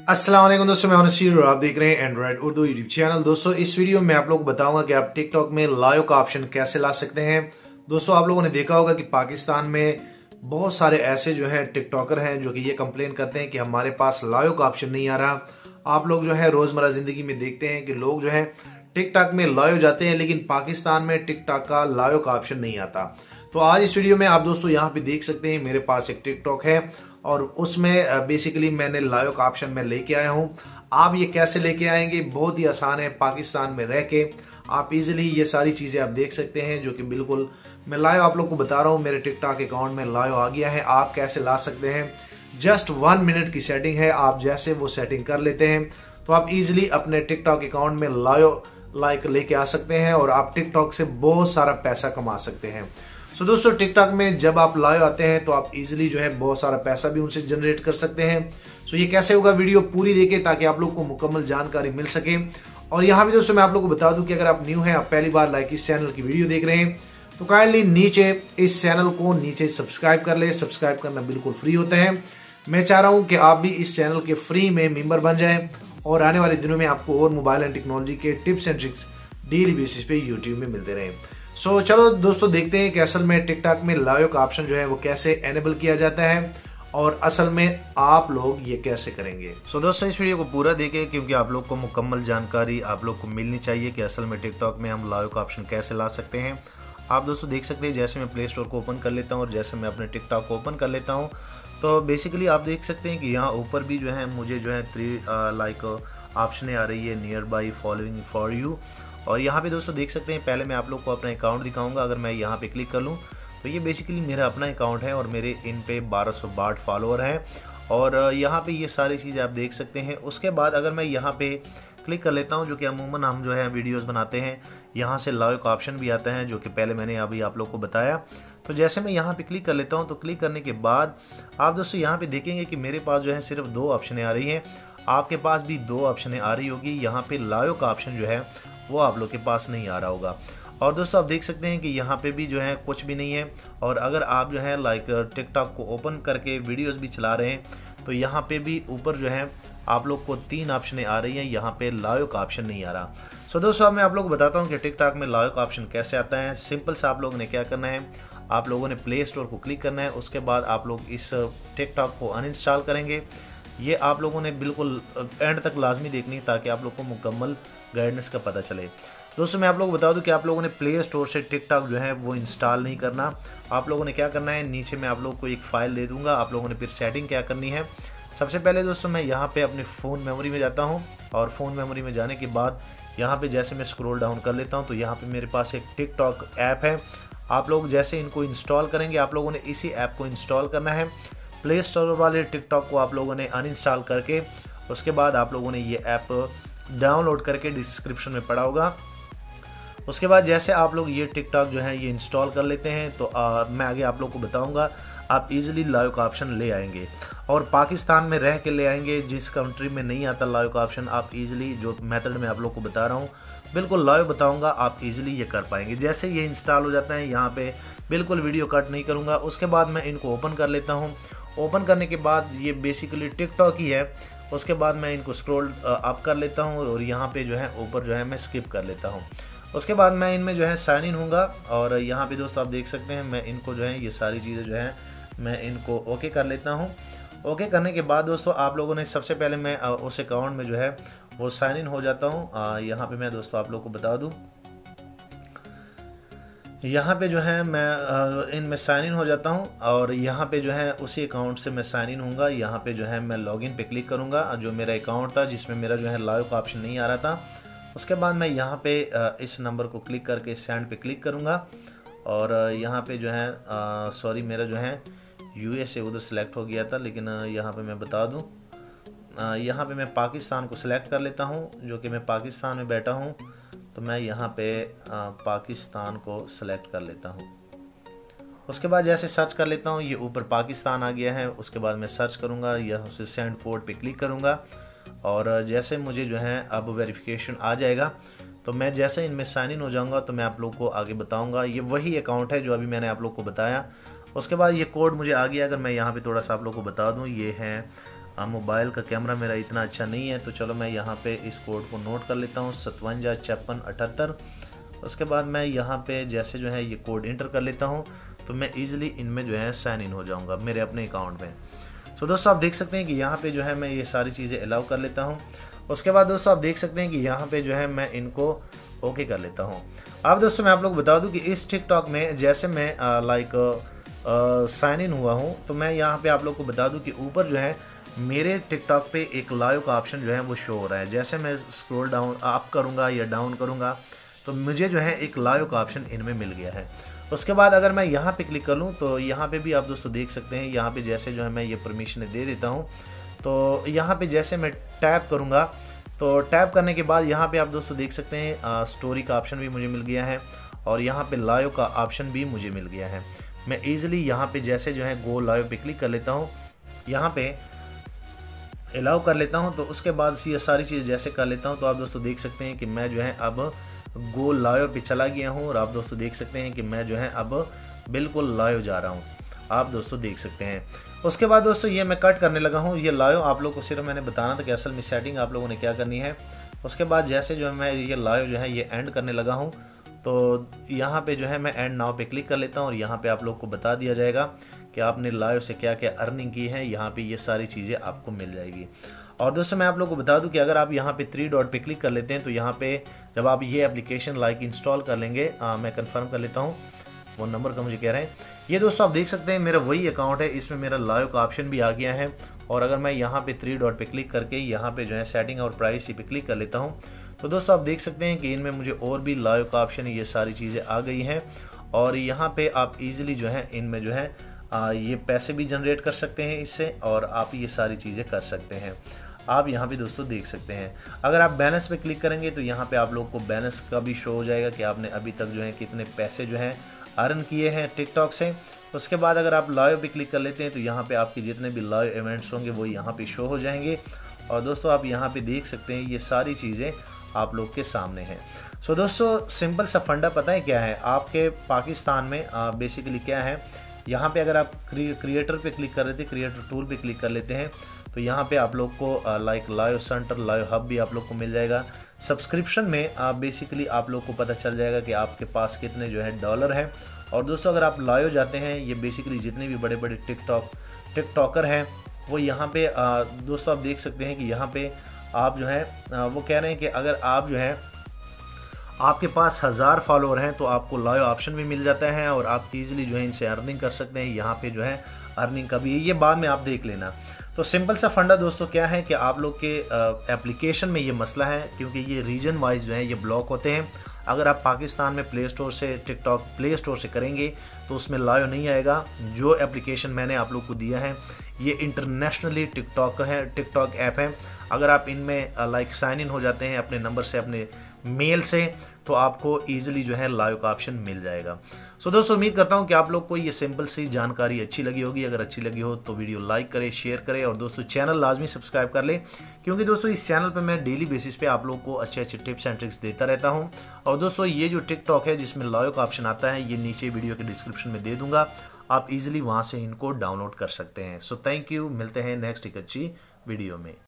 अस्सलाम वालेकुम दोस्तों, मैं नसीर और आप देख रहे हैं एंड्रॉइड उर्दू यूट्यूब चैनल। दोस्तों इस वीडियो में आप लोग बताऊंगा कि आप टिकटॉक में लाइव का ऑप्शन कैसे ला सकते हैं। दोस्तों आप लोगों ने देखा होगा कि पाकिस्तान में बहुत सारे ऐसे जो है टिकटॉकर हैं जो कि ये कंप्लेन करते हैं कि हमारे पास लाइव का ऑप्शन नहीं आ रहा। आप लोग जो है रोजमर्रा जिंदगी में देखते हैं कि लोग जो है टिकटॉक में लाइव जाते हैं, लेकिन पाकिस्तान में टिकटॉक का लाइव का ऑप्शन नहीं आता। तो आज इस वीडियो में आप दोस्तों यहाँ पे देख सकते हैं मेरे पास एक टिकटॉक है और उसमें बेसिकली मैंने लाइव का ऑप्शन में लेके आया हूँ। आप ये कैसे लेके आएंगे, बहुत ही आसान है। पाकिस्तान में रह के आप इजीली ये सारी चीजें आप देख सकते हैं, जो कि बिल्कुल मैं लाइव आप लोग को बता रहा हूँ। मेरे टिकटॉक अकाउंट में लाइव आ गया है। आप कैसे ला सकते हैं, जस्ट 1 मिनट की सेटिंग है। आप जैसे वो सेटिंग कर लेते हैं तो आप इजीली अपने टिकटॉक अकाउंट में लाइव लेके आ सकते हैं और आप टिकटॉक से बहुत सारा पैसा कमा सकते हैं। सो दोस्तों टिकटॉक में जब आप लाइव आते हैं तो आप इजीली जो है बहुत सारा पैसा भी उनसे जनरेट कर सकते हैं। सो ये कैसे होगा, वीडियो पूरी देखें ताकि आप लोग को मुकम्मल जानकारी मिल सके। और यहाँ भी दोस्तों मैं आप लोग को बता दूं कि अगर आप न्यू हैं, आप पहली बार इस चैनल की वीडियो देख रहे हैं, तो काइंडली नीचे इस चैनल को नीचे सब्सक्राइब कर ले। सब्सक्राइब करना बिल्कुल फ्री होता है। मैं चाह रहा हूं कि आप भी इस चैनल के फ्री में मेंबर बन जाएं और आने वाले दिनों में आपको और मोबाइल एंड टेक्नोलॉजी के tips and tricks daily basis पे यूट्यूब में मिलते रहे। सो चलो दोस्तों देखते हैं कि असल में टिकटॉक में लाइव का ऑप्शन जो है वो कैसे एनेबल किया जाता है और असल में आप लोग ये कैसे करेंगे। सो दोस्तों इस वीडियो को पूरा देखें क्योंकि आप लोग को मुकम्मल जानकारी आप लोग को मिलनी चाहिए कि असल में टिकटॉक में हम लाइव का ऑप्शन कैसे ला सकते हैं। आप दोस्तों देख सकते हैं जैसे मैं प्ले स्टोर को ओपन कर लेता हूँ और जैसे मैं अपने टिकटॉक को ओपन कर लेता हूँ तो बेसिकली आप देख सकते हैं कि यहाँ ऊपर भी जो है मुझे जो है 3 ऑप्शन आ रही है, near by, following, for you. और यहाँ पे दोस्तों देख सकते हैं, पहले मैं आप लोग को अपना अकाउंट दिखाऊंगा। अगर मैं यहाँ पे क्लिक कर लूँ तो ये बेसिकली मेरा अपना अकाउंट है और मेरे इन पे 1262 फॉलोअर हैं और यहाँ पे ये सारी चीज़ें आप देख सकते हैं। उसके बाद अगर मैं यहाँ पे क्लिक कर लेता हूँ, जो कि अमूमन हम जो है वीडियोस बनाते हैं, यहाँ से लाइव का ऑप्शन भी आता है जो कि पहले मैंने अभी आप लोग को बताया। तो जैसे मैं यहाँ पे क्लिक कर लेता हूँ तो क्लिक करने के बाद आप दोस्तों यहाँ पे देखेंगे कि मेरे पास जो है सिर्फ 2 ऑप्शन आ रही हैं। आपके पास भी 2 ऑप्शन आ रही होगी। यहाँ पे लाइव का ऑप्शन जो है वो आप लोग के पास नहीं आ रहा होगा। और दोस्तों आप देख सकते हैं कि यहाँ पे भी जो है कुछ भी नहीं है। और अगर आप जो है टिकटॉक को ओपन करके वीडियोस भी चला रहे हैं तो यहाँ पे भी ऊपर जो है आप लोग को 3 ऑप्शन आ रही हैं, यहाँ पे लाइव का ऑप्शन नहीं आ रहा। सो दोस्तों अब मैं आप लोग को बताता हूँ कि टिकटॉक में लाइव का ऑप्शन कैसे आता है। सिंपल से आप लोगों ने क्या करना है, आप लोगों ने प्ले स्टोर को क्लिक करना है। उसके बाद आप लोग इस टिकटॉक को अनइंस्टॉल करेंगे। ये आप लोगों ने बिल्कुल एंड तक लाजमी देखनी ताकि आप लोग को मुकम्मल गाइडेंस का पता चले। दोस्तों मैं आप लोगों को बता दूं कि आप लोगों ने प्ले स्टोर से टिकटॉक जो है वो इंस्टॉल नहीं करना। आप लोगों ने क्या करना है, नीचे मैं आप लोगों को एक फ़ाइल दे दूंगा। आप लोगों ने फिर सेटिंग क्या करनी है, सबसे पहले दोस्तों मैं यहाँ पे अपने फ़ोन मेमोरी में जाता हूँ और फ़ोन मेमोरी में जाने के बाद यहाँ पे जैसे मैं स्क्रॉल डाउन कर लेता हूँ तो यहाँ पे मेरे पास एक टिकटॉक ऐप है। आप लोग जैसे इनको इंस्टॉल करेंगे, आप लोगों ने इसी ऐप को इंस्टॉल करना है। प्ले स्टोर वाले टिकटॉक को आप लोगों ने अनइंस्टॉल करके उसके बाद आप लोगों ने ये ऐप डाउनलोड करके डिस्क्रिप्शन में पड़ा होगा। उसके बाद जैसे आप लोग ये टिकटॉक जो है ये इंस्टॉल कर लेते हैं तो मैं आगे आप लोग को बताऊंगा, आप इजीली लाइव का ऑप्शन ले आएंगे और पाकिस्तान में रह के ले आएंगे। जिस कंट्री में नहीं आता लाइव का ऑप्शन, आप इजीली जो मेथड मैं आप लोग को बता रहा हूँ बिल्कुल लाइव बताऊंगा, आप इजीली ये कर पाएंगे। जैसे ये इंस्टॉल हो जाता है, यहाँ पे बिल्कुल वीडियो कट नहीं करूँगा। उसके बाद मैं इनको ओपन कर लेता हूँ। ओपन करने के बाद ये बेसिकली टिकटॉक ही है। उसके बाद मैं इनको स्क्रॉल अप कर लेता हूँ और यहाँ पे जो है ऊपर जो है मैं स्किप कर लेता हूँ। उसके बाद मैं इनमें जो है साइन इन होऊंगा और यहाँ पे दोस्तों आप देख सकते हैं मैं इनको जो है ये सारी चीज़ें जो है मैं इनको ओके कर लेता हूँ। ओके करने के बाद दोस्तों आप लोगों ने सबसे पहले मैं उस अकाउंट में जो है वो साइन इन हो जाता हूँ। यहाँ पे मैं दोस्तों आप लोग को बता दूँ, यहाँ पे जो है मैं इनमें साइन इन हो जाता हूँ और यहाँ पे जो है उसी अकाउंट से मैं साइन इन होऊंगा। यहाँ पे जो है मैं लॉगिन पे क्लिक करूँगा, जो मेरा अकाउंट था जिसमें मेरा जो है लाइव का ऑप्शन नहीं आ रहा था। उसके बाद मैं यहाँ पे इस नंबर को क्लिक करके सेंड पे क्लिक करूँगा और यहाँ पे जो है सॉरी मेरा जो है यूएसए उधर सेलेक्ट हो गया था, लेकिन यहाँ पे मैं बता दूँ, यहाँ पे मैं पाकिस्तान को सिलेक्ट कर लेता हूँ, जो कि मैं पाकिस्तान में बैठा हूँ। तो मैं यहाँ पे पाकिस्तान को सिलेक्ट कर लेता हूँ। उसके बाद जैसे सर्च कर लेता हूँ, ये ऊपर पाकिस्तान आ गया है। उसके बाद मैं सर्च करूँगा, यहाँ से सेंड कोड पे क्लिक करूँगा और जैसे मुझे जो है अब वेरिफिकेशन आ जाएगा तो मैं जैसे इनमें साइन इन हो जाऊँगा तो मैं आप लोग को आगे बताऊँगा। ये वही अकाउंट है जो अभी मैंने आप लोग को बताया। उसके बाद ये कोड मुझे आ गया। अगर मैं यहाँ पे थोड़ा सा आप लोग को बता दूँ, ये है मोबाइल का कैमरा मेरा इतना अच्छा नहीं है, तो चलो मैं यहाँ पे इस कोड को नोट कर लेता हूँ 575678। उसके बाद मैं यहाँ पे जैसे जो है ये कोड इंटर कर लेता हूँ तो मैं ईजिली इनमें जो है साइन इन हो जाऊँगा मेरे अपने अकाउंट में। सो दोस्तों आप देख सकते हैं कि यहाँ पे जो है मैं ये सारी चीज़ें अलाउ कर लेता हूँ। उसके बाद दोस्तों आप देख सकते हैं कि यहाँ पे जो है मैं इनको ओके कर लेता हूँ। अब दोस्तों मैं आप लोग बता दूँ कि इस टिकटॉक में जैसे मैं साइन इन हुआ हूँ, तो मैं यहाँ पे आप लोग को बता दूँ कि ऊपर जो है मेरे टिकटॉक पे एक लाइव का ऑप्शन जो है वो शो हो रहा है। जैसे मैं स्क्रॉल डाउन अप करूँगा या डाउन करूँगा तो मुझे जो है एक लाइव का ऑप्शन इनमें मिल गया है। उसके बाद अगर मैं यहाँ पे क्लिक कर लूँ तो यहाँ पे भी आप दोस्तों देख सकते हैं, यहाँ पे जैसे जो है मैं ये परमिशन दे देता हूँ तो यहाँ पे जैसे मैं टैप करूँगा तो टैप करने के बाद यहाँ पे आप दोस्तों देख सकते हैं स्टोरी का ऑप्शन भी मुझे मिल गया है और यहाँ पे लाइव का ऑप्शन भी मुझे मिल गया है। मैं ईजिली यहाँ पे जैसे जो है गो लाइव पे क्लिक कर लेता हूँ, यहाँ पे अलाउ कर लेता हूँ, तो उसके बाद ये सारी चीज़ जैसे कर लेता हूँ तो आप दोस्तों देख सकते हैं कि मैं जो है अब गो लाइव पे चला गया हूँ और आप दोस्तों देख सकते हैं कि मैं जो है अब बिल्कुल लाइव जा रहा हूँ, आप दोस्तों देख सकते हैं। उसके बाद दोस्तों ये मैं कट करने लगा हूँ ये लाइव, आप लोग को सिर्फ मैंने बताना था कि असल में सेटिंग आप लोगों ने क्या करनी है। उसके बाद जैसे जो है मैं ये लाइव जो है ये एंड करने लगा हूँ तो यहाँ पे जो है मैं एंड नाउ पे क्लिक कर लेता हूँ और यहाँ पे आप लोग को बता दिया जाएगा कि आपने लाइव से क्या क्या अर्निंग की है। यहाँ पे ये सारी चीज़ें आपको मिल जाएगी। और दोस्तों मैं आप लोग को बता दूं कि अगर आप यहाँ पे 3 डॉट पे क्लिक कर लेते हैं तो यहाँ पे जब आप ये एप्लीकेशन इंस्टॉल कर लेंगे, मैं कंफर्म कर लेता हूँ फ़ोन नंबर का मुझे कह रहे हैं। ये दोस्तों आप देख सकते हैं मेरा वही अकाउंट है, इसमें मेरा लाइव का ऑप्शन भी आ गया है। और अगर मैं यहाँ पे 3 डॉट पे क्लिक करके यहाँ पे जो है सेटिंग और प्राइवेसी पे क्लिक कर लेता हूँ तो दोस्तों आप देख सकते हैं कि इनमें मुझे और भी लाइव का ऑप्शन ये सारी चीज़ें आ गई हैं। और यहाँ पे आप इजीली जो है इनमें जो है ये पैसे भी जनरेट कर सकते हैं इससे, और आप ये सारी चीज़ें कर सकते हैं। आप यहाँ पे दोस्तों देख सकते हैं अगर आप बैलेंस पे क्लिक करेंगे तो यहाँ पे आप लोग को बैलेंस का भी शो हो जाएगा कि आपने अभी तक जो है कितने पैसे जो हैं अर्न किए हैं टिकटॉक से। उसके बाद अगर आप लाइव पे क्लिक कर लेते हैं तो यहाँ पे आपके जितने भी लाइव इवेंट्स होंगे वो यहाँ पे शो हो जाएंगे। और दोस्तों आप यहाँ पे देख सकते हैं ये सारी चीज़ें आप लोग के सामने हैं। सो दोस्तों सिंपल सा फंडा पता है क्या है आपके पाकिस्तान में बेसिकली क्या है, यहाँ पे अगर आप क्रिएटर पे क्लिक कर लेते हैं, क्रिएटर टूल पे क्लिक कर लेते हैं तो यहाँ पे आप लोग को लाइव सेंटर, लाइव हब भी आप लोग को मिल जाएगा। सब्सक्रिप्शन में बेसिकली आप लोग को पता चल जाएगा कि आपके पास कितने जो है डॉलर हैं। और दोस्तों अगर आप लाइव जाते हैं, ये बेसिकली जितने भी बड़े बड़े टिकटॉकर हैं वो यहाँ पे दोस्तों आप देख सकते हैं कि यहाँ पे आप जो है वो कह रहे हैं कि अगर आप जो है आपके पास 1000 फॉलोअर हैं तो आपको लाइव ऑप्शन भी मिल जाता है और आप इजीली जो है इनसे अर्निंग कर सकते हैं। यहाँ पे जो है अर्निंग का भी ये बाद में आप देख लेना। तो सिंपल सा फंडा दोस्तों क्या है कि आप लोग के एप्लीकेशन में ये मसला है क्योंकि ये रीजन वाइज जो है ये ब्लॉक होते हैं। अगर आप पाकिस्तान में प्ले स्टोर से टिकटॉक प्ले स्टोर से करेंगे तो उसमें लाइव नहीं आएगा। जो एप्लीकेशन मैंने आप लोग को दिया है ये इंटरनेशनली टिकटॉक ऐप है। अगर आप इनमें साइन इन हो जाते हैं अपने नंबर से, अपने मेल से, तो आपको ईजिली जो है लाइव का ऑप्शन मिल जाएगा। सो दोस्तों उम्मीद करता हूं कि आप लोग को ये सिंपल सी जानकारी अच्छी लगी होगी। अगर अच्छी लगी हो तो वीडियो लाइक करें, शेयर करें और दोस्तों चैनल लाजमी सब्सक्राइब कर लें क्योंकि दोस्तों इस चैनल पे मैं डेली बेसिस पे आप लोग को अच्छे अच्छे टिप्स एंड ट्रिक्स देता रहता हूं। और दोस्तों ये जो टिकटॉक है जिसमें लाइव का ऑप्शन आता है ये नीचे वीडियो के डिस्क्रिप्शन में दे दूंगा, आप इजीली वहां से इनको डाउनलोड कर सकते हैं। सो थैंक यू, मिलते हैं नेक्स्ट एक अच्छी वीडियो में।